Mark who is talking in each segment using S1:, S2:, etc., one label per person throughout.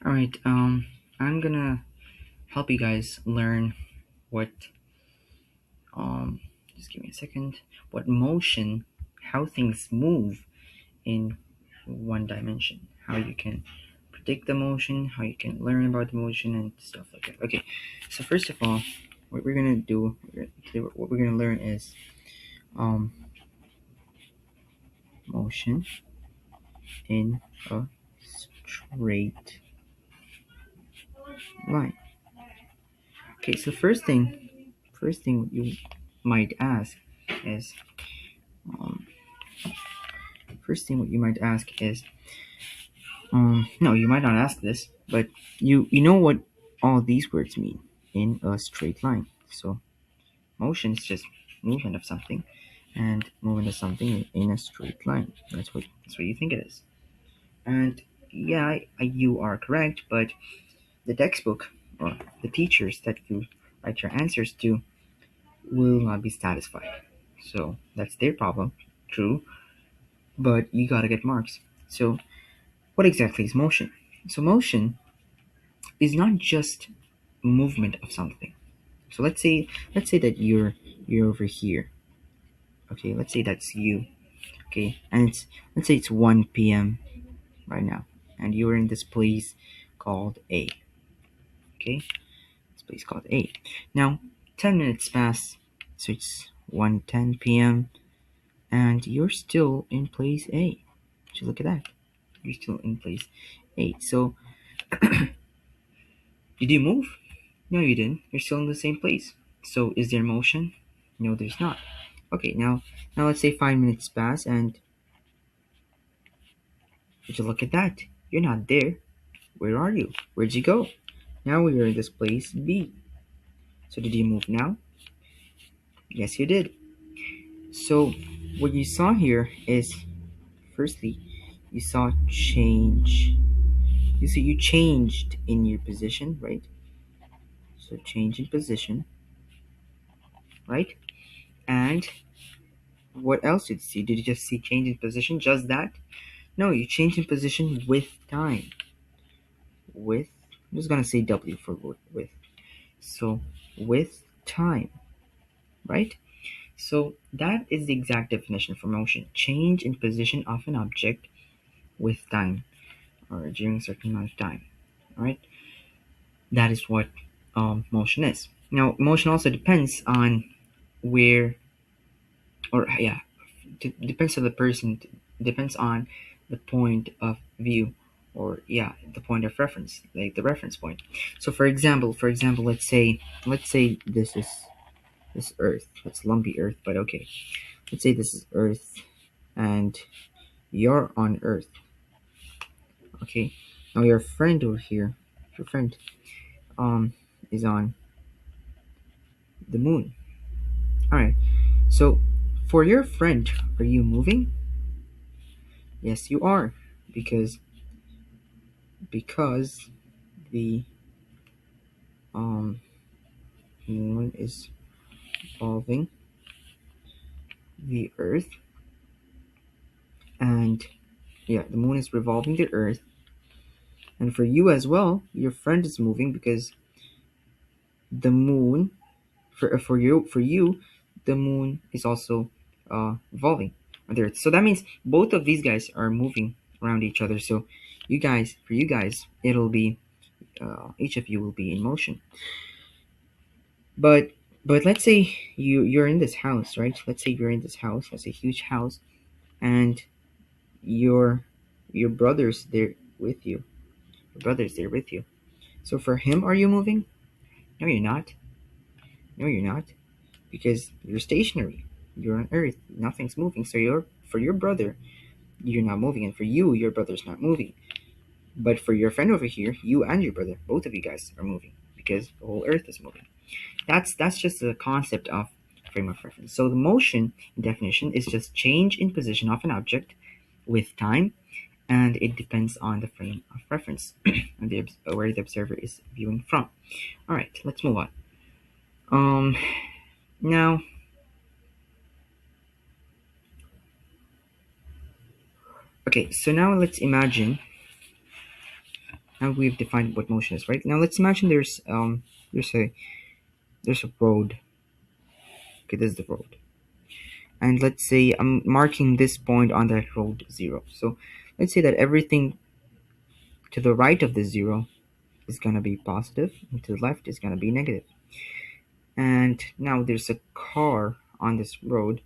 S1: All right. I'm gonna help you guys learn what um. Just give me a second. What motion, how things move in one dimension. How you can predict the motion, how you can learn about the motion, and stuff like that. Okay. So first of all, what we're gonna do, what we're gonna learn is um motion in a straight line. Okay. So first thing you might ask is um first thing what you might ask is no, you might not ask this, but you know what all these words mean in a straight line. So motion is just movement of something, and movement of something in a straight line. That's what you think it is. And yeah, you are correct, but the textbook or the teachers that you write your answers to will not be satisfied. So that's their problem. True, but you gotta get marks. So what exactly is motion? So motion is not just movement of something. So let's say that you're over here. Okay, let's say that's you. Okay, and let's say it's 1 p.m. right now, and you're in this place called A. Okay, this place called A. Now, 10 minutes pass, so it's 1:10 p.m. and you're still in place A. So look at that, you're still in place A. So did you move? No, you didn't. You're still in the same place. So is there motion? No, there's not. Okay, now let's say 5 minutes pass and would you look at that? You're not there. Where are you? Where'd you go? Now we are in this place B. So did you move now? Yes, you did. So what you saw here is firstly you saw change. You see you changed in your position, right? So change in position, right? And what else did you see? Did you just see change in position? Just that? No, you change in position with time. With, I'm just gonna say W for with. So with time, right? So that is the exact definition for motion: change in position of an object with time, or during a certain amount of time. All right, that is what motion is. Now, motion also depends on where, or yeah, depends on the person, depends on the point of view, or yeah, the point of reference, like the reference point. So for example, let's say this Earth. That's lumpy Earth, but okay. Let's say this is Earth, and you're on Earth. Okay. Now your friend over here, your friend, is on the moon. All right. So, for your friend, are you moving? Yes, you are, because because the um moon is revolving the Earth, and yeah, the moon is revolving the Earth, and for you as well, your friend is moving because the moon for you the moon is also revolving on the Earth. So that means both of these guys are moving around each other. So for you guys, it'll be each of you will be in motion. But let's say you're in this house, right? Let's say you're in this house. That's a huge house, and your your brother's there with you. Your brother's there with you. So for him, are you moving? No, you're not. No, you're not, because you're stationary. You're on Earth. Nothing's moving. So for your brother, you're not moving, and for you, your brother's not moving. But for your friend over here, you and your brother, both of you guys are moving because the whole Earth is moving. That's just the concept of frame of reference. So the motion definition is just change in position of an object with time, and it depends on the frame of reference and where the observer is viewing from. All right, let's move on. Um, now, okay, so now let's imagine Now we've defined what motion is, right? Now let's imagine there's a there's a road. Okay, this is the road. And let's say I'm marking this point on that road 0. So let's say that everything to the right of the 0 is gonna be positive, and to the left is gonna be negative. And now there's a car on this road.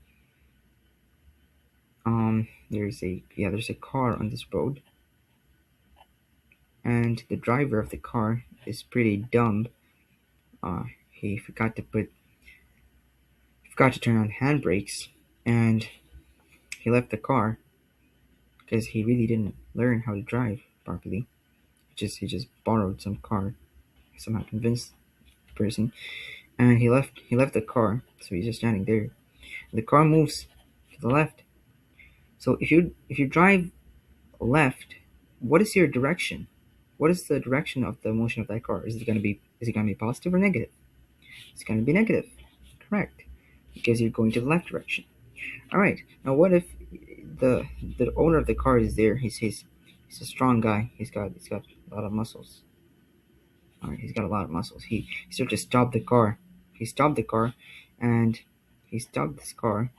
S1: There's a car on this road, and the driver of the car is pretty dumb. He forgot to turn on handbrakes, and he left the car because he really didn't learn how to drive properly. He just borrowed some car, somehow convinced the person, and he left the car. So he's just standing there. The car moves to the left. So if you drive left, what is your direction? What is the direction of the motion of that car? Is it gonna be positive or negative? It's gonna be negative. Correct. Because you're going to the left direction. Alright. Now what if the owner of the car is there? He's a strong guy. He's got a lot of muscles. Alright, he's got a lot of muscles. He started to stop the car. He stopped the car, and he stopped this car.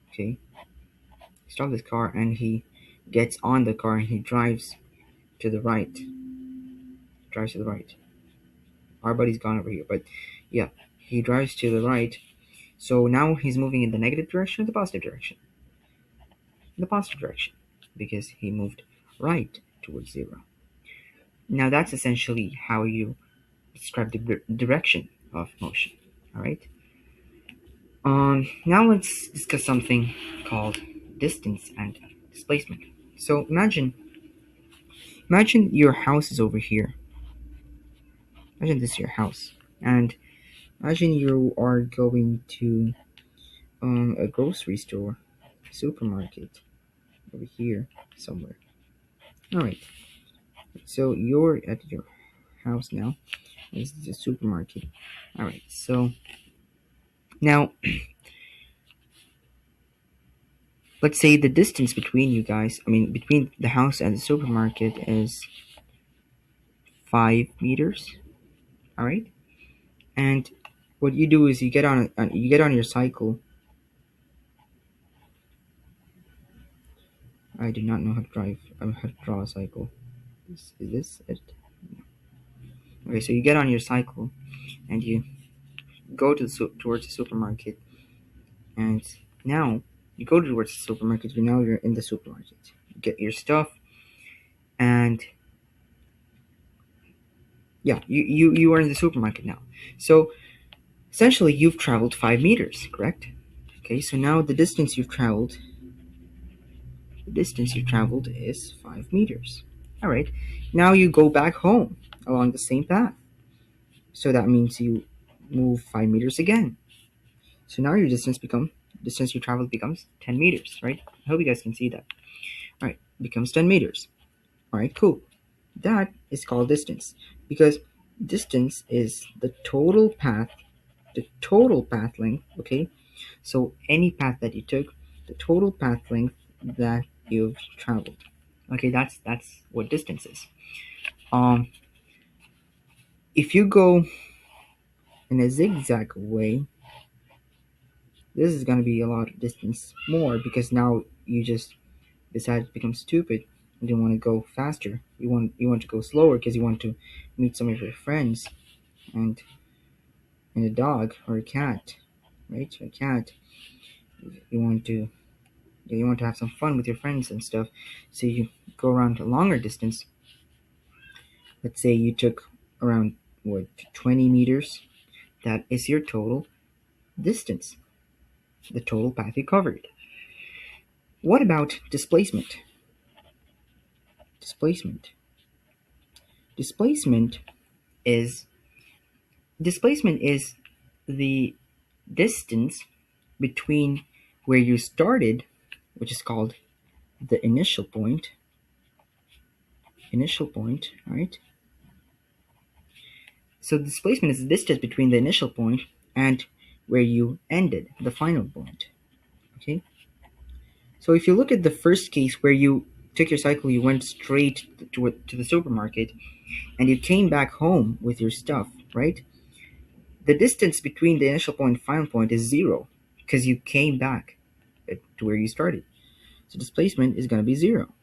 S1: Okay. He stopped this car, and he gets on the car, and he drives to the right. Drives to the right. Our buddy's gone over here, but yeah, he drives to the right. So now he's moving in the negative direction or the positive direction? In the positive direction, because he moved right towards 0. Now that's essentially how you describe the direction of motion. All right. Now let's discuss something called distance and displacement. So imagine your house is over here. Imagine this is your house, and imagine you are going to a grocery store, supermarket over here somewhere. All right. So you're at your house now. This is a supermarket. All right. So now let's say the distance between you guys, between the house and the supermarket is 5 meters. All right. And what you do is you get on your cycle. I do not know how to drive. How to draw a cycle. Is this it? Okay, so you get on your cycle and you go towards the supermarket, and now you go towards the supermarket. You're in the supermarket. You get your stuff, and yeah, you are in the supermarket now. So essentially, you've traveled 5 meters, correct? Okay, so now the distance you've traveled is 5 meters. All right. Now you go back home along the same path. So that means you move 5 meters again. So now your distance you traveled becomes 10 meters, right? I hope you guys can see that. All right, becomes 10 meters. All right, cool. That is called distance, because distance is the total path length, okay? So any path that you took, the total path length that you've traveled. Okay, that's what distance is. If you go in a zigzag way, this is gonna be a lot of distance more, because now you just decided to become stupid. You don't want to go faster. You want to go slower because you want to meet some of your friends, and a dog or a cat, right? A cat. You want to have some fun with your friends and stuff. So you go around a longer distance. Let's say you took around 20 meters. That is your total distance, the total path you covered. What about displacement? Displacement is displacement is the distance between where you started, which is called the initial point. Right? So displacement is the distance between the initial point and where you ended, the final point. Okay? So if you look at the first case where you took your cycle, you went straight to the supermarket, and you came back home with your stuff, right? The distance between the initial point and final point is zero because you came back to where you started. So displacement is going to be zero.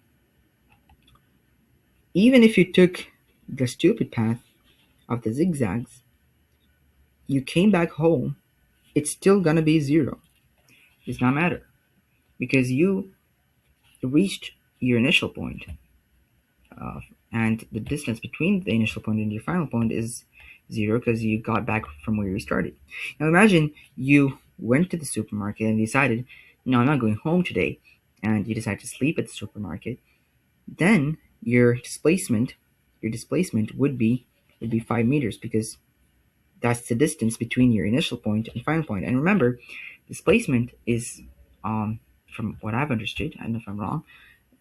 S1: Even if you took the stupid path of the zigzags, you came back home, it's still going to be zero. It does not matter because you reached your initial point, and the distance between the initial point and your final point is zero because you got back from where you started. Now imagine you went to the supermarket and decided, no, I'm not going home today, and you decide to sleep at the supermarket. Then your displacement would be 5 meters because that's the distance between your initial point and final point. And remember, displacement is, from what I've understood, I don't know if I'm wrong,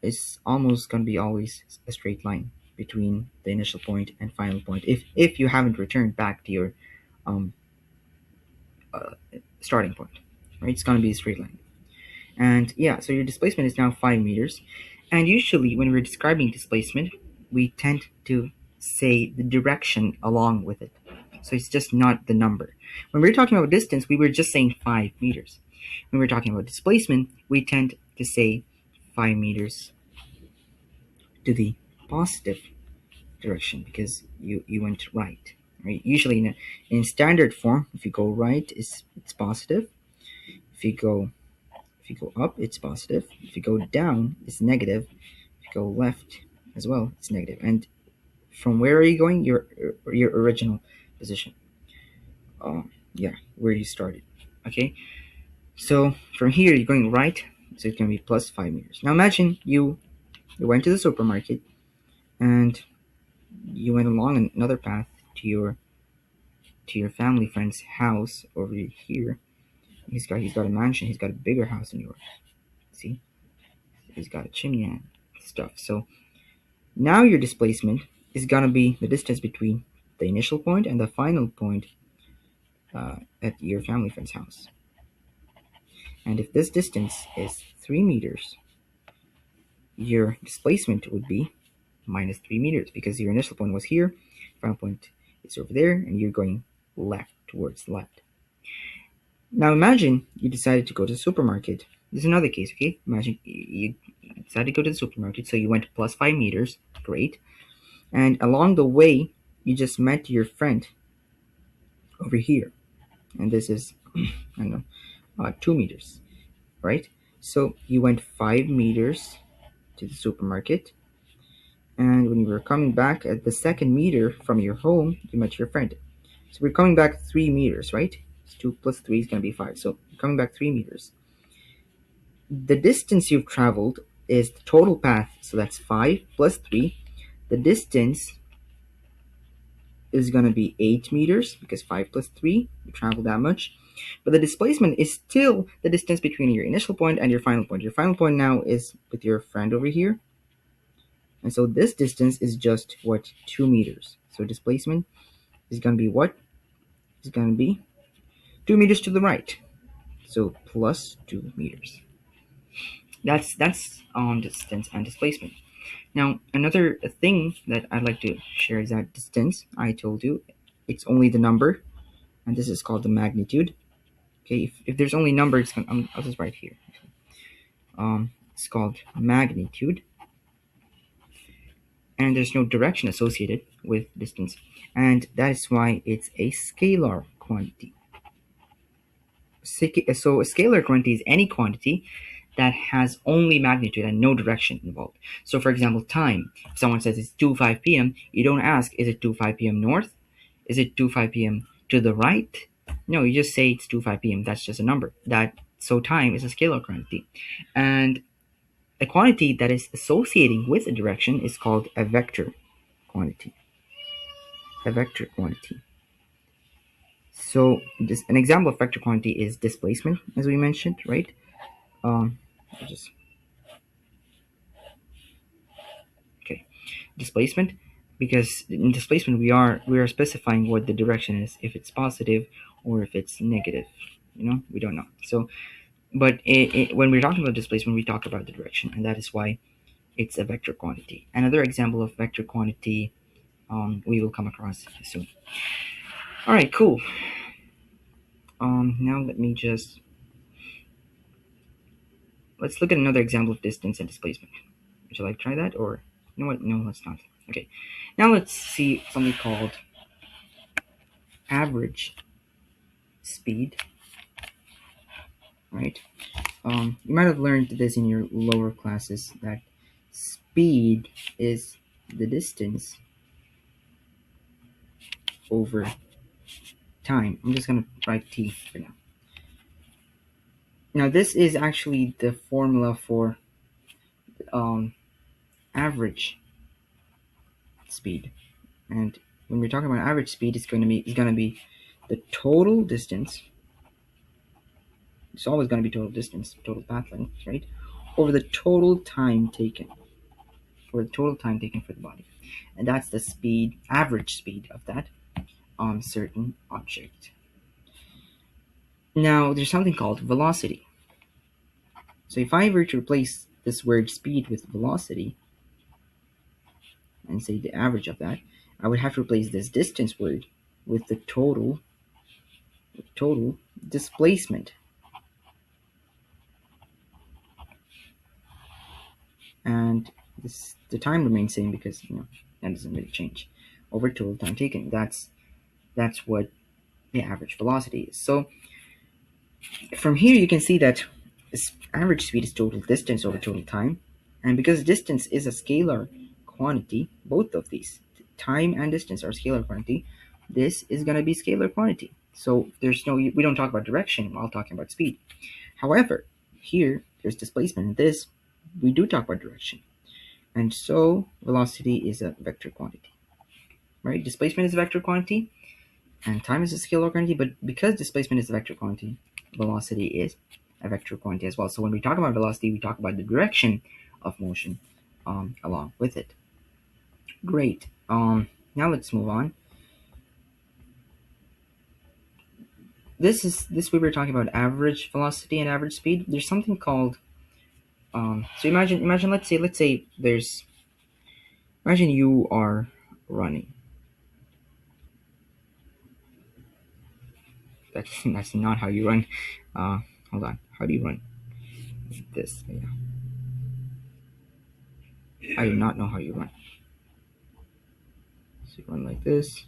S1: is almost going to be always a straight line between the initial point and final point if you haven't returned back to your um, uh, starting point, right? It's going to be a straight line. And yeah, so your displacement is now 5 meters. And usually when we're describing displacement, we tend to say the direction along with it. So it's just not the number. When we're talking about distance, we were just saying 5 meters. When we're talking about displacement, we tend to say 5 meters to the positive direction because you went right. Right? Usually in standard form, if you go right, it's positive. If you go If you go up, it's positive. If you go down, it's negative. If you go left as well, it's negative. And from where are you going? Your original position. Yeah, where you started. Okay. So from here, you're going right. So it's gonna be plus 5 meters. Now imagine you went to the supermarket and you went along another path to your family friend's house over here. He's got a mansion. He's got a bigger house than yours. See, he's got a chimney and stuff. So now your displacement is going to be the distance between the initial point and the final point at your family friend's house. And if this distance is 3 meters, your displacement would be minus 3 meters because your initial point was here, final point is over there, and you're going left towards left. Now imagine you decided to go to the supermarket. This is another case, okay? Imagine you decided to go to the supermarket, so you went plus 5 meters, great. And along the way, you just met your friend over here. And this is, I don't know, 2 meters, right? So you went 5 meters to the supermarket. And when you were coming back at the second meter from your home, you met your friend. So we're coming back 3 meters, right? 2 plus 3 is going to be 5. So you're coming back 3 meters. The distance you've traveled is the total path. So that's 5 plus 3. The distance is going to be 8 meters because 5 plus 3, you travel that much. But the displacement is still the distance between your initial point and your final point. Your final point now is with your friend over here. And so this distance is just, 2 meters. So displacement is going to be what? It's going to be 2 meters to the right. So plus 2 meters. That's on distance and displacement. Now, another thing that I'd like to share is that distance, I told you, it's only the number, and this is called the magnitude. Okay, if there's only number, I'll just write here. It's called magnitude, and there's no direction associated with distance, and that is why it's a scalar quantity. So a scalar quantity is any quantity that has only magnitude and no direction involved. So for example, time. If someone says it's 2:05 p.m., you don't ask, is it 2:05 p.m. north? Is it 2:05 p.m. to the right? No, you just say it's 2:05 p.m. That's just a number. So time is a scalar quantity. And a quantity that is associating with a direction is called a vector quantity. A vector quantity. So an example of vector quantity is displacement, as we mentioned, right? Just okay, displacement, because in displacement we are specifying what the direction is, if it's positive or if it's negative. We don't know. So, but when we're talking about displacement, we talk about the direction, and that is why it's a vector quantity. Another example of vector quantity we will come across soon. All right, cool. Now let's look at another example of distance and displacement. Would you like to try that, or you know what? No, let's not. Okay. Now let's see something called average speed. Right? You might have learned this in your lower classes, that speed is the distance over time. I'm just gonna write t for now. Now this is actually the formula for average speed, and when we're talking about average speed, it's gonna be the total distance. It's always gonna be total distance, total path length, right? Over the total time taken, for the body, and that's the speed, average speed of that certain object. Now there's something called velocity. So if I were to replace this word speed with velocity and say the average of that, I would have to replace this distance word with the total displacement. And the time remains same because that doesn't really change over total time taken. That's what the average velocity is. So from here you can see that this average speed is total distance over total time, and because distance is a scalar quantity, both of these, time and distance, are scalar quantity, this is going to be scalar quantity. So we don't talk about direction while talking about speed. However, here there's displacement. In this, we do talk about direction, and so velocity is a vector quantity, right? Displacement is a vector quantity, and time is a scalar quantity. But because displacement is a vector quantity, velocity is a vector quantity as well. So when we talk about velocity, we talk about the direction of motion along with it. Great. Now let's move on. This we were talking about average velocity and average speed. There's something called so imagine let's say imagine you are running. That's not how you run. Hold on. How do you run? This. Yeah. I do not know how you run. So you run like this.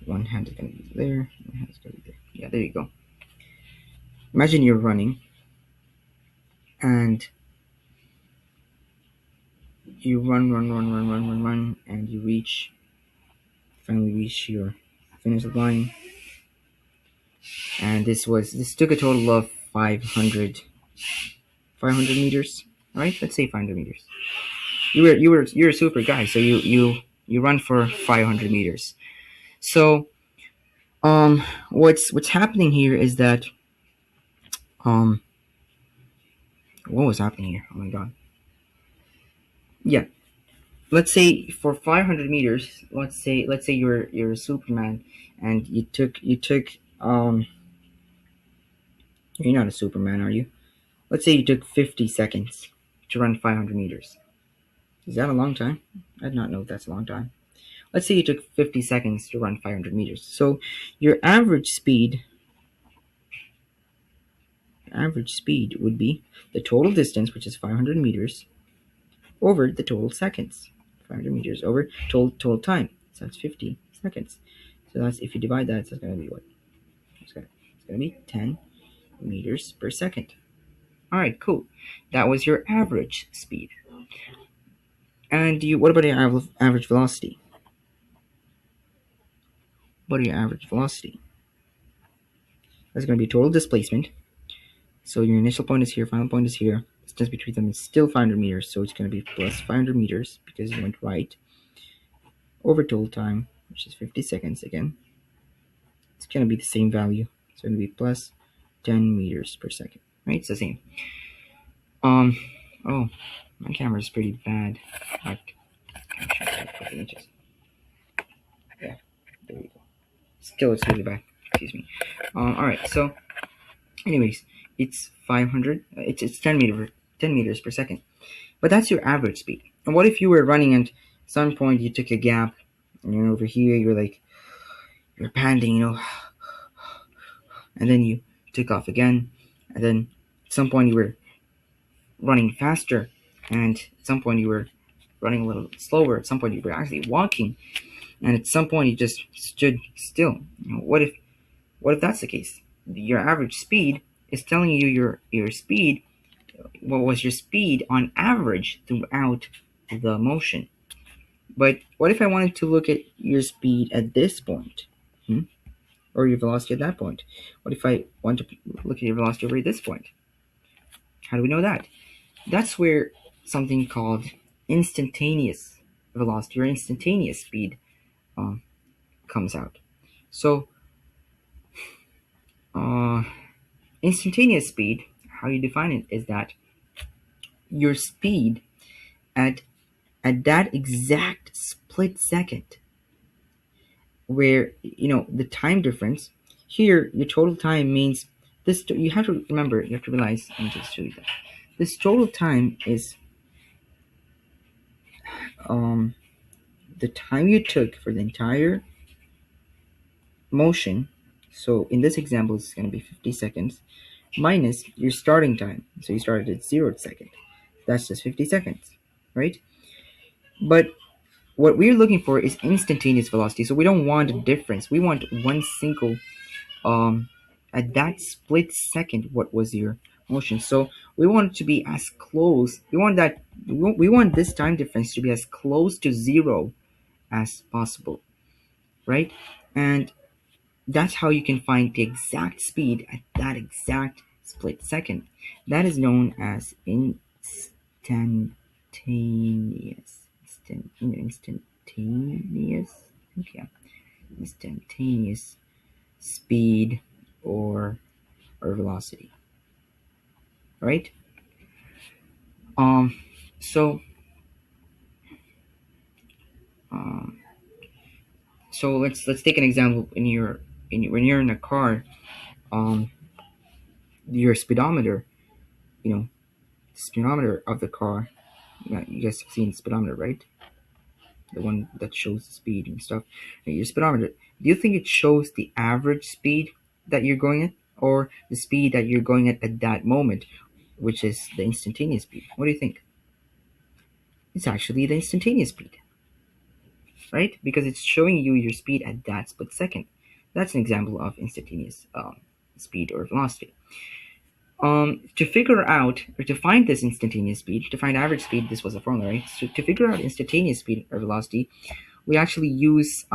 S1: One hand is going to be there. One hand is going to be there. Yeah, there you go. Imagine you're running, and you run, and you finally reach your finish line. And this took a total of 500 meters, right? Let's say 500 meters. You're a super guy, so you run for 500 meters. So what's happening here is that what was happening here? Oh my god. Yeah. Let's say for 500 meters, let's say you're a Superman, and you took you're not a Superman, are you? Let's say you took 50 seconds to run 500 meters. Is that a long time? I did not know that's a long time. Let's say you took 50 seconds to run 500 meters. So your average speed would be the total distance, which is 500 meters, over the total seconds. 500 meters over total time. So that's 50 seconds. So that's, if you divide that, it's going to be what? It's going to be 10 meters per second. All right, cool. That was your average speed. And what about your average velocity? What are your average velocity? That's going to be total displacement. So your initial point is here, final point is here. Distance between them is still 500 meters, so it's going to be plus 500 meters because you went right. Over total time, which is 50 seconds again. It's going to be the same value. It's going to be plus 10 meters per second, right? It's the same. Oh, my camera is pretty bad. Yeah, there we go. Still, it's really bad. Excuse me. All right. So, anyways, it's 500. It's 10 10 meters per second. But that's your average speed. And what if you were running and at some point you took a gap and you're over here, you're panting, and then you took off again, and then at some point you were running faster, and at some point you were running a little slower, at some point you were actually walking, and at some point you just stood still. What if that's the case? Your average speed is telling you your speed. What was your speed on average throughout the motion? But what if I wanted to look at your speed at this point? Or your velocity at that point? What if I want to look at your velocity over at this point? How do we know that? That's where something called instantaneous velocity or instantaneous speed comes out. So, instantaneous speed, how you define it, is that your speed at that exact split second, where the time difference here, your total time means this. You have to remember, you have to realize. Let me just show you that this total time is the time you took for the entire motion. So in this example, it's going to be 50 seconds minus your starting time. So you started at 0 second. That's just 50 seconds, right? But what we're looking for is instantaneous velocity. So we don't want a difference. We want one single, at that split second, what was your motion. So we want it to be as close. We want this time difference to be as close to 0 as possible, right? And that's how you can find the exact speed at that exact split second. That is known as instantaneous. Instantaneous speed or velocity, right? So let's take an example. When you're in a car, your speedometer, speedometer of the car. Yeah, you guys have seen the speedometer, right? The one that shows the speed and stuff. Your speedometer. Do you think it shows the average speed that you're going at, or the speed that you're going at that moment, which is the instantaneous speed? What do you think? It's actually the instantaneous speed, right? Because it's showing you your speed at that split second. That's an example of instantaneous speed or velocity. To figure out, or to find this instantaneous speed, to find average speed, this was a formula, right? So to figure out instantaneous speed or velocity, we actually use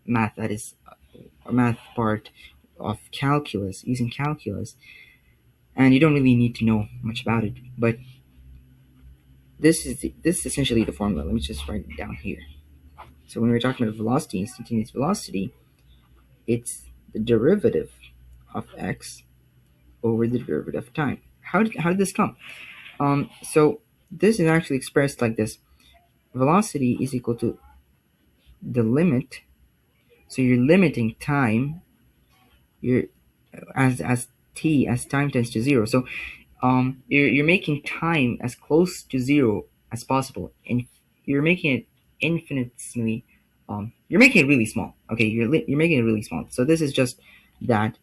S1: math, that is a math part of calculus, using calculus. And you don't really need to know much about it, but this is essentially the formula. Let me just write it down here. So when we're talking about velocity, instantaneous velocity, it's the derivative of x over the derivative of time. How did this come? So this is actually expressed like this: velocity is equal to the limit. So you're limiting time. You're as time tends to 0. So you're making time as close to 0 as possible, and you're making it infinitely. You're making it really small. Okay, you're making it really small. So this is just that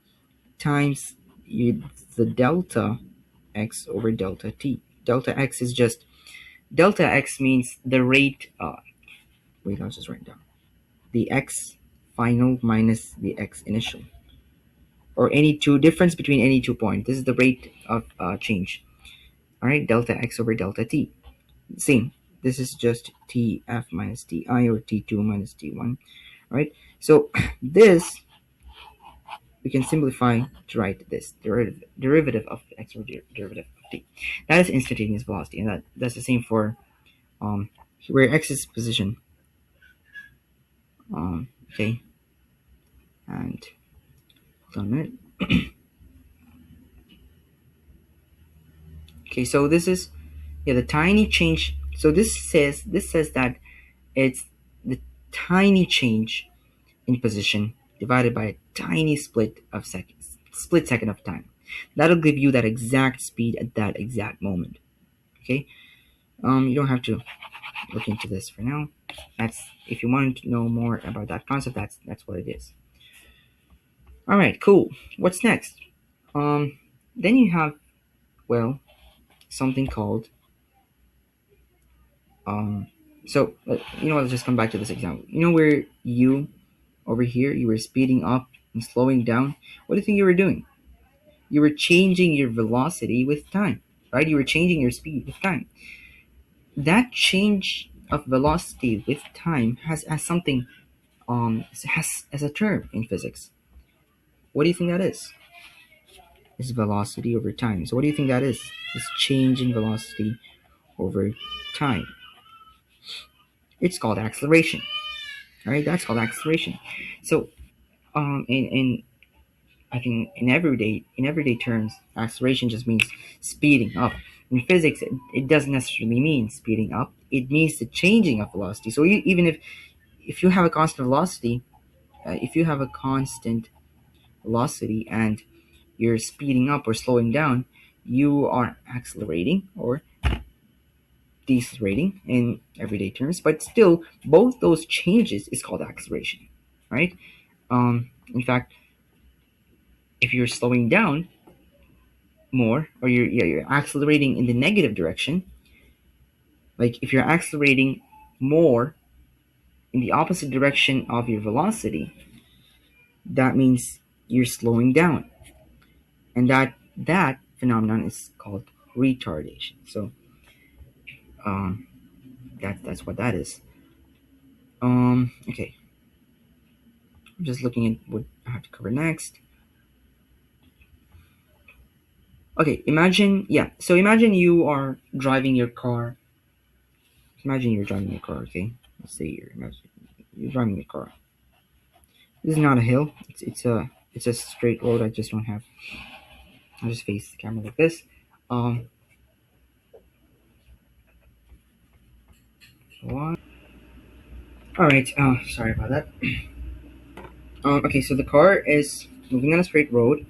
S1: times the delta x over delta t. Delta x is just delta x means the rate. Wait, I'll just write it down. The x final minus the x initial, or any two difference between any 2 points. This is the rate of change. All right, delta x over delta t. Same. This is just tf minus ti, or t2 minus t1. All right. So this we can simplify to write this derivative of x over derivative of t. That is instantaneous velocity, and that's the same for where x is position. Okay, and hold on a minute. Okay, so this is the tiny change. So this says that it's the tiny change in position divided by a tiny split second of time. That'll give you that exact speed at that exact moment. Okay. You don't have to look into this for now. That's if you want to know more about that concept. That's what it is. All right. Cool. What's next? Um. Then you have, well, something called um. So you know what? Let's just come back to this example. You know where you over here you were speeding up and slowing down. What do you think you were doing? You were changing your velocity with time, right? You were changing your speed with time. That change of velocity with time has something has a term in physics. What do you think that is? It's velocity over time. So what do you think that is? It's change in velocity over time. It's called acceleration. All right, that's called acceleration. So in I think in everyday terms, acceleration just means speeding up. In physics, it doesn't necessarily mean speeding up. It means the changing of velocity. So even if you have a constant velocity, if you have a constant velocity and you're speeding up or slowing down, you are accelerating or decelerating in everyday terms. But still, both those changes is called acceleration, right? In fact, if you're slowing down more or you're accelerating in the negative direction, like if you're accelerating more in the opposite direction of your velocity, that means you're slowing down, and that phenomenon is called retardation. So um, that's what that is. Okay, I'm just looking at what I have to cover next. Okay, imagine you are driving your car. Imagine you're driving your car. Okay, let's say you're driving your car. This is not a hill. It's a straight road. I just don't have. I just face the camera like this. Um, what? All right. Sorry about that. Okay, so the car is moving on a straight road.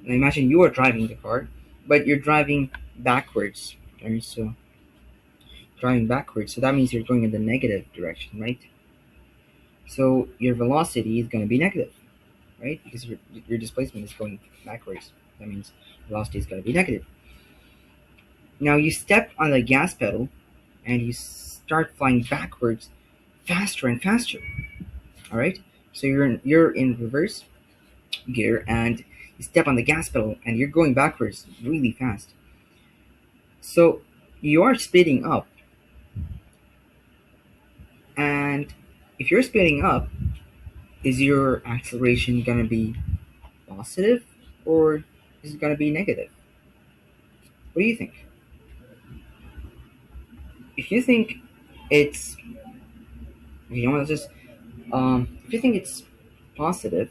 S1: And imagine you are driving the car, but you're driving backwards. Right? So driving backwards. So that means you're going in the negative direction, right? So your velocity is going to be negative, right? Because your displacement is going backwards. That means velocity is going to be negative. Now you step on the gas pedal and you start flying backwards faster and faster. All right. So you're in reverse gear and you step on the gas pedal and you're going backwards really fast. So you are speeding up, and if you're speeding up, is your acceleration gonna be positive or is it gonna be negative? What do you think? If you think it's let's just if you think it's positive,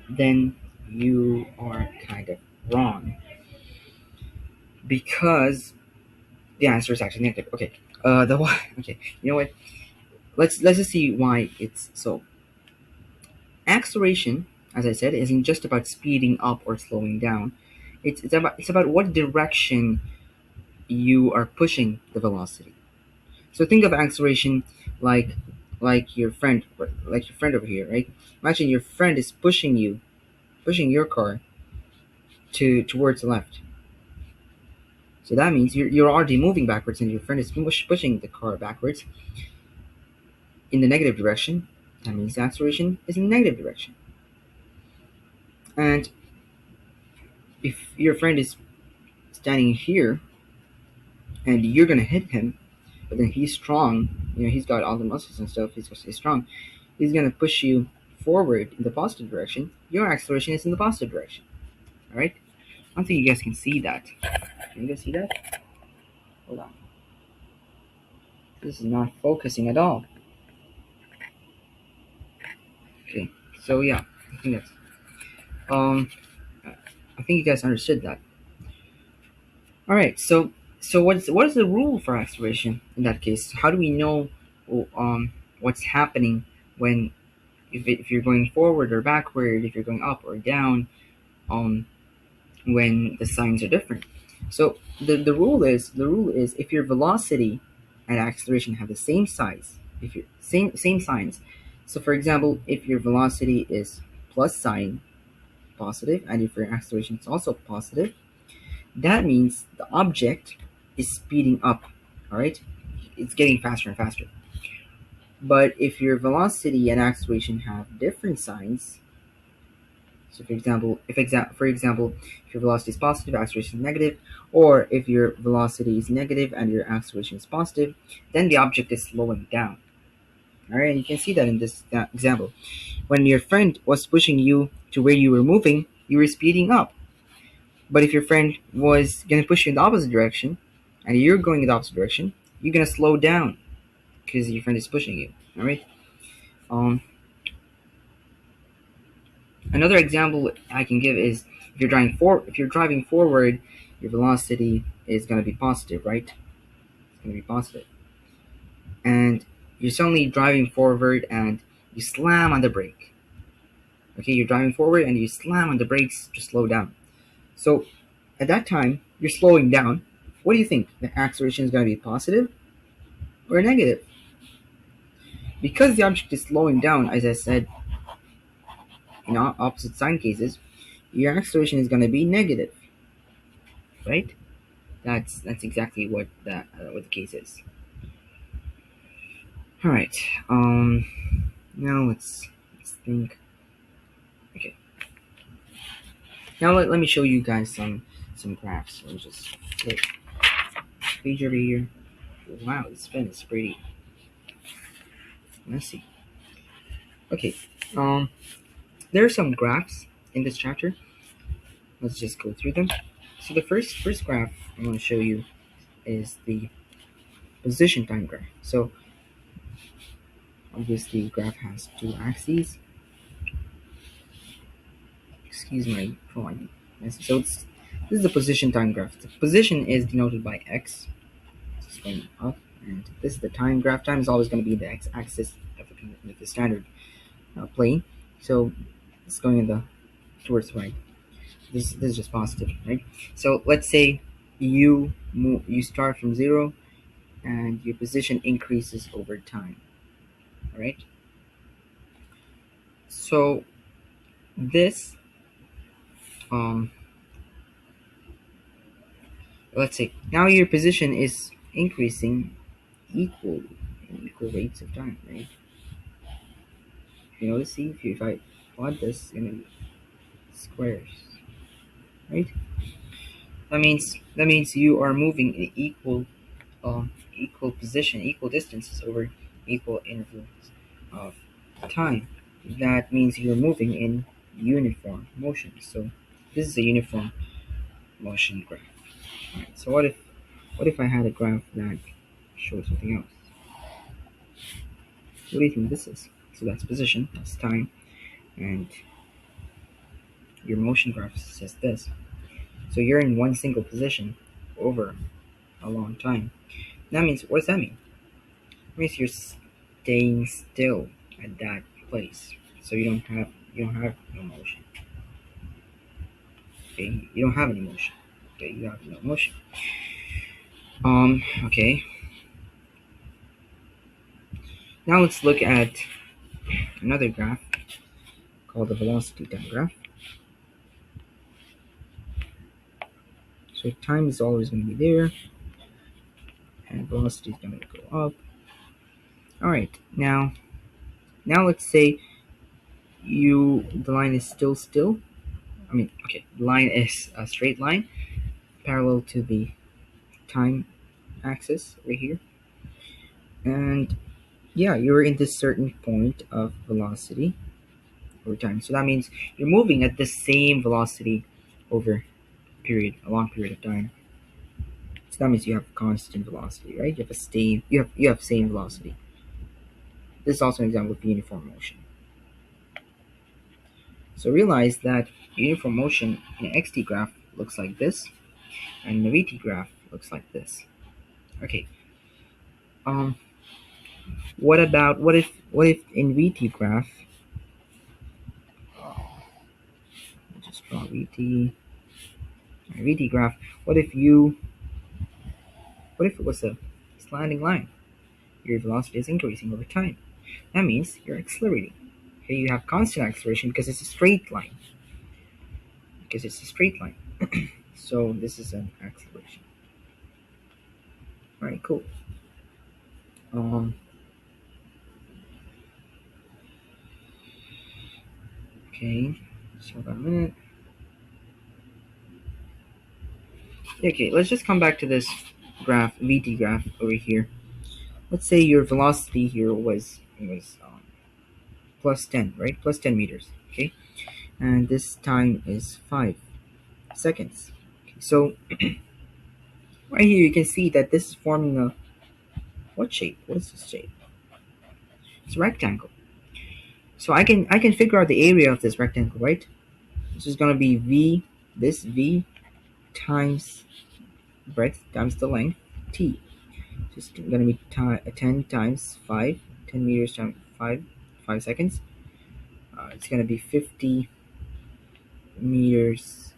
S1: then you are kind of wrong because the answer is actually negative. Okay. The why? Okay. You know what? Let's just see why it's so. Acceleration, as I said, isn't just about speeding up or slowing down. It's about what direction you are pushing the velocity. So think of acceleration like like your friend like your friend over here, right? Imagine your friend is pushing your car towards the left. So that means you're already moving backwards, and your friend is pushing the car backwards in the negative direction. That means the acceleration is in the negative direction. And if your friend is standing here and you're gonna hit him, but then he's strong, he's got all the muscles and stuff, he's strong, he's gonna push you forward in the positive direction. Your acceleration is in the positive direction. Alright? I don't think you guys can see that. Can you guys see that? Hold on. This is not focusing at all. Okay, so yeah, I think that's I think you guys understood that. Alright, so what is the rule for acceleration in that case? How do we know what's happening when if you're going forward or backward, if you're going up or down? Um when the signs are different. So the rule is if your velocity and acceleration have the same size, if you same signs. So for example, if your velocity is plus sign positive and if your acceleration is also positive, that means the object is speeding up. All right, it's getting faster and faster. But if your velocity and acceleration have different signs, so for example, if your velocity is positive, acceleration is negative, or if your velocity is negative and your acceleration is positive, then the object is slowing down. All right, and you can see that in this example. When your friend was pushing you to where you were moving, you were speeding up. But if your friend was gonna push you in the opposite direction, and you're going in the opposite direction, you're gonna slow down because your friend is pushing you. All right. Um, Another example I can give is if you're driving forward, your velocity is going to be positive, right? It's going to be positive. And you're suddenly driving forward and you slam on the brake. Okay, you're driving forward and you slam on the brakes to slow down. So at that time, you're slowing down. What do you think? The acceleration is going to be positive or negative? Because the object is slowing down, as I said, in opposite sign cases, your acceleration is going to be negative, right? That's exactly what the case is. All right. Now let's think. Okay. Now let me show you guys some graphs. Let me just flip page over here. Wow, this pen is pretty messy. Okay. Um, there are some graphs in this chapter. Let's just go through them. So the first graph I want to show you is the position time graph. So obviously, the graph has two axes. Excuse my drawing. So this is the position time graph. The position is denoted by x. It's going up, and this is the time graph. Time is always going to be the x-axis of the standard plane. So it's going towards the right. This is just positive, right? So let's say you start from 0, and your position increases over time. All right. So this um let's say now your position is increasing equally in equal rates of time, right? You notice, see, if I plot this in squares, right? That means you are moving in equal position, equal distances over equal intervals of time. That means you're moving in uniform motion. So this is a uniform motion graph. Alright, so what if I had a graph that showed something else? What do you think this is? So that's position, that's time, and your motion graph says this. So you're in one single position over a long time. That means, what does that mean? It means you're staying still at that place. So you don't have no motion. Okay, you don't have any motion. Okay, you have no motion. Okay. Now let's look at another graph called the velocity time graph. So time is always going to be there, and velocity is going to go up. All right, now let's say the line is still. Okay, the line is a straight line parallel to the time axis right here, and yeah, you're in this certain point of velocity over time. So that means you're moving at the same velocity over a long period of time. So that means you have constant velocity, right? You have same velocity. This is also an example of uniform motion. So realize that uniform motion in an xt graph looks like this, and in a vt graph looks like this. Okay. What if in vt graph, just draw vt. A VT graph. What if it was a slanting line? Your velocity is increasing over time. That means you're accelerating. Okay, you have constant acceleration because it's a straight line. So this is an acceleration. All right, cool. Um, okay, so about a minute. Okay, let's just come back to this graph, VT graph over here. Let's say your velocity here was plus 10, right? Plus 10 meters. Okay, and this time is 5 seconds. Okay, so right here you can see that this is forming a what shape? What is this shape? It's a rectangle. So I can figure out the area of this rectangle, right? This is gonna be V times breadth times the length t. Just gonna be 10 times 5, 10 meters times 5 seconds. It's gonna be 50 meters.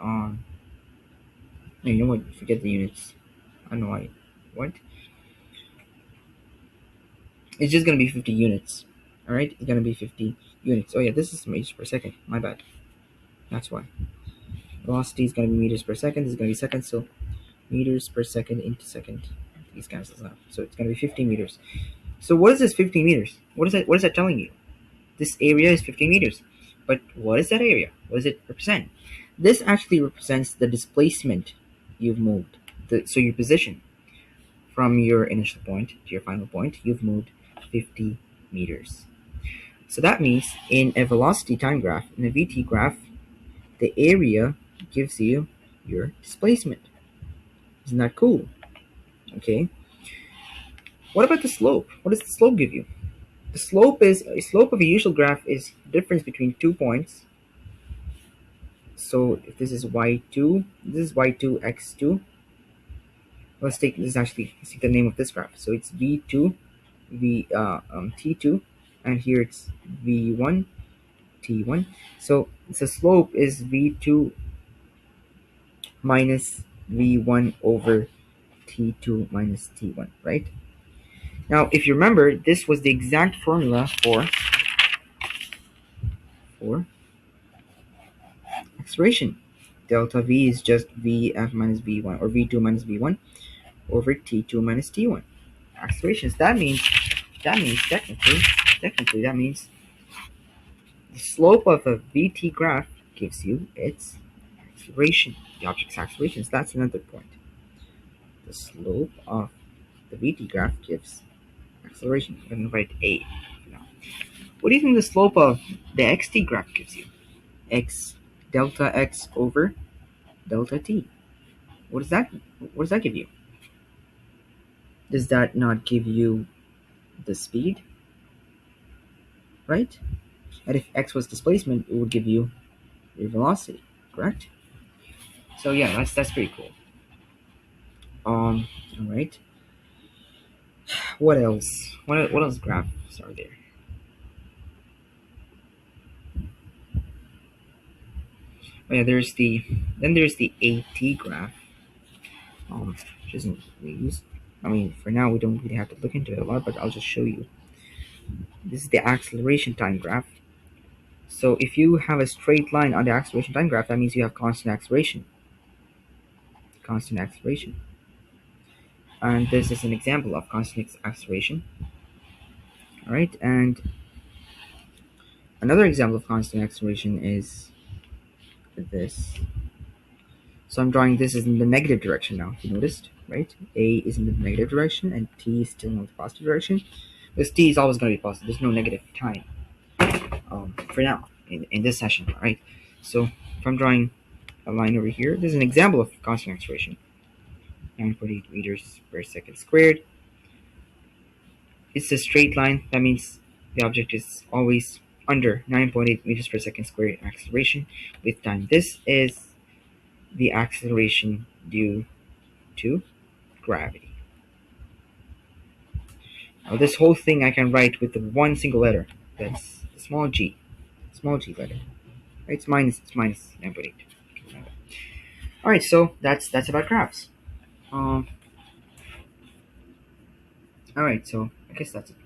S1: No, you know what? Forget the units. I don't know why. What? It's just gonna be 50 units. All right, it's gonna be 50 units. Oh yeah, this is meters per second. My bad. That's why. Velocity is gonna be meters per second. This is gonna be seconds. So meters per second into second. These cancels out. So it's gonna be 50 meters. So what is this 50 meters? What is that? What is that telling you? This area is 50 meters. But what is that area? What does it represent? This actually represents the displacement you've moved. So your position from your initial point to your final point, you've moved 50 meters. So that means in a velocity time graph, in a VT graph, the area gives you your displacement. Isn't that cool? Okay. What about the slope? What does the slope give you? The slope of a usual graph is the difference between 2 points. So if this is y2, this is y2 x2. Let's take the name of this graph. So it's v2 t2, and here it's v1 t1. So the slope is v2 minus v1 over t2 minus t1, right? Now, if you remember, this was the exact formula for acceleration. Delta v is just vf minus v1, or v2 minus v1 over t2 minus t1. Accelerations. That means technically that means the slope of a VT graph gives you its acceleration, the object's acceleration. So that's another point. The slope of the VT graph gives acceleration. I'm going to write A for now. What do you think the slope of the XT graph gives you? Delta x over delta t. What does that give you? Does that not give you the speed? Right? And if x was displacement, it would give you your velocity, correct? So yeah, that's pretty cool. All right. What else? What else graphs are there? Oh yeah, there's the AT graph. Which isn't really used. I mean, for now we don't really have to look into it a lot, but I'll just show you. This is the acceleration time graph. So if you have a straight line on the acceleration time graph, that means you have constant acceleration. And this is an example of constant acceleration. All right, and another example of constant acceleration is this. So I'm drawing this is in the negative direction now. You noticed, right? A is in the negative direction and t is still in the positive direction. Because t is always going to be positive. There's no negative time for now in this session, right? So if I'm drawing a line over here, this is an example of constant acceleration. 9.8 meters per second squared. It's a straight line. That means the object is always under 9.8 meters per second squared acceleration with time. This is the acceleration due to gravity. Now this whole thing I can write with the one single letter. That's the small g letter. Right? It's minus 9.8. All right, so that's about crafts. Um, all right, so I guess that's it.